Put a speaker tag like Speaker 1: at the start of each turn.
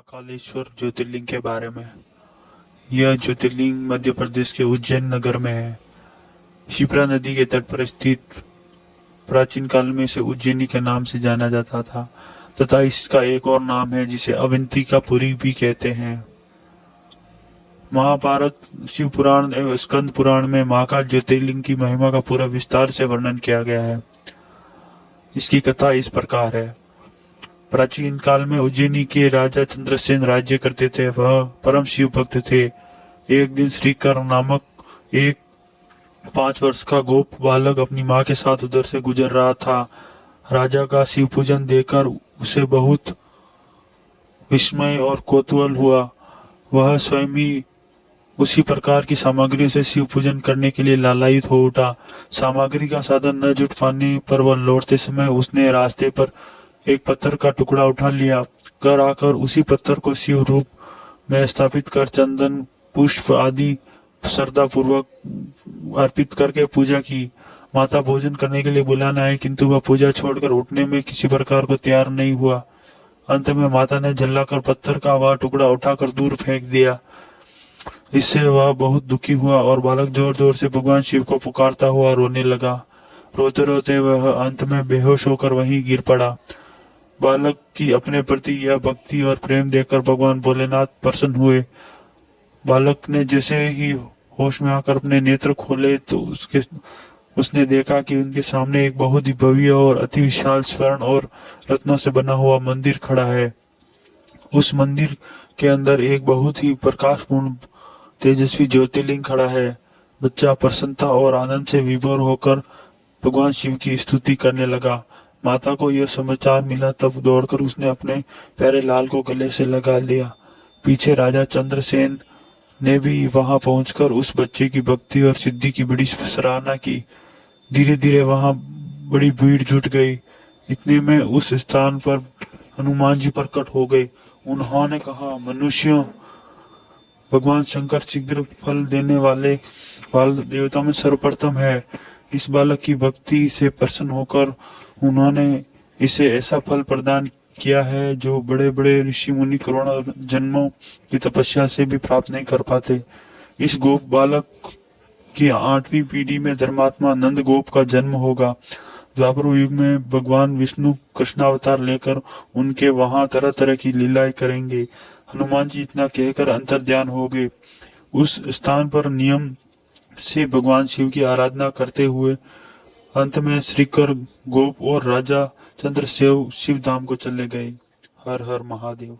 Speaker 1: महाकालेश्वर ज्योतिर्लिंग के बारे में। यह ज्योतिर्लिंग मध्य प्रदेश के उज्जैन नगर में है। शिप्रा नदी के तट पर स्थित प्राचीन काल में इसे उज्जैनी के नाम से जाना जाता था तथा इसका एक और नाम है जिसे अवंतिकापुरी भी कहते हैं। महाभारत, शिव पुराण एवं स्कंद पुराण में महाकाल ज्योतिर्लिंग की महिमा का पूरा विस्तार से वर्णन किया गया है। इसकी कथा इस प्रकार है। प्राचीन काल में उज्जैनी के राजा चंद्रसेन राज्य करते थे। वह परम शिव भक्त थे। एक दिन श्रीकर नामक एक 5 वर्ष का गोप बालक अपनी माँ के साथ उधर से गुजर रहा था। राजा का शिव पूजन देखकर उसे बहुत विस्मय और कौतूहल हुआ। वह स्वयं ही उसी प्रकार की सामग्री से शिव पूजन करने के लिए लालायित हो उठा। सामग्री का साधन न जुट पाने पर वह लौटते समय उसने रास्ते पर एक पत्थर का टुकड़ा उठा लिया। घर आकर उसी पत्थर को शिव रूप में स्थापित कर चंदन, पुष्प आदि श्रद्धा पूर्वक अर्पित करके पूजा की। माता भोजन करने के लिए बुलाने आई, किंतु वह पूजा छोड़कर उठने में किसी प्रकार को तैयार नहीं हुआ। अंत में माता ने झल्लाकर पत्थर का वह टुकड़ा उठाकर दूर फेंक दिया। इससे वह बहुत दुखी हुआ और बालक जोर जोर से भगवान शिव को पुकारता हुआ रोने लगा। रोते रोते वह अंत में बेहोश होकर वहीं गिर पड़ा। बालक की अपने प्रति यह भक्ति और प्रेम देखकर भगवान भोलेनाथ प्रसन्न हुए। बालक ने जैसे ही होश में आकर अपने नेत्र खोले तो उसने देखा कि उनके सामने एक बहुत ही भव्य और अति विशाल स्वर्ण और रत्नों से बना हुआ मंदिर खड़ा है। उस मंदिर के अंदर एक बहुत ही प्रकाशपूर्ण तेजस्वी ज्योतिर्लिंग खड़ा है। बच्चा प्रसन्नता और आनंद से विभोर होकर भगवान शिव की स्तुति करने लगा। माता को यह समाचार मिला तब दौड़कर उसने अपने प्यारे लाल को गले से लगा लिया। पीछे राजा चंद्रसेन ने भी वहां पहुंचकर उस बच्चे की भक्ति और सिद्धि की बड़ी सराहना की। धीरे धीरे वहां बड़ी भीड़ जुट गई। इतने में उस स्थान पर हनुमान जी प्रकट हो गए। उन्होंने कहा, मनुष्यों, भगवान शंकर शीघ्र फल देने वाले देवता में सर्वप्रथम है। इस बालक की भक्ति से प्रसन्न होकर उन्होंने इसे ऐसा फल प्रदान किया है जो बड़े बड़े ऋषि मुनि करोड़ों जन्मों की तपस्या से भी प्राप्त नहीं कर पाते। इस गोप बालक की 8वीं पीढ़ी में धर्मात्मा नंद गोप का जन्म होगा। द्वापर युग में भगवान विष्णु कृष्णावतार लेकर उनके वहां तरह तरह की लीलाएं करेंगे। हनुमान जी इतना कहकर अंतर्ध्यान हो गए। उस स्थान पर नियम से भगवान शिव की आराधना करते हुए अंत में श्रीकर, गोप और राजा चंद्रसेन शिव धाम को चले गए। हर हर महादेव।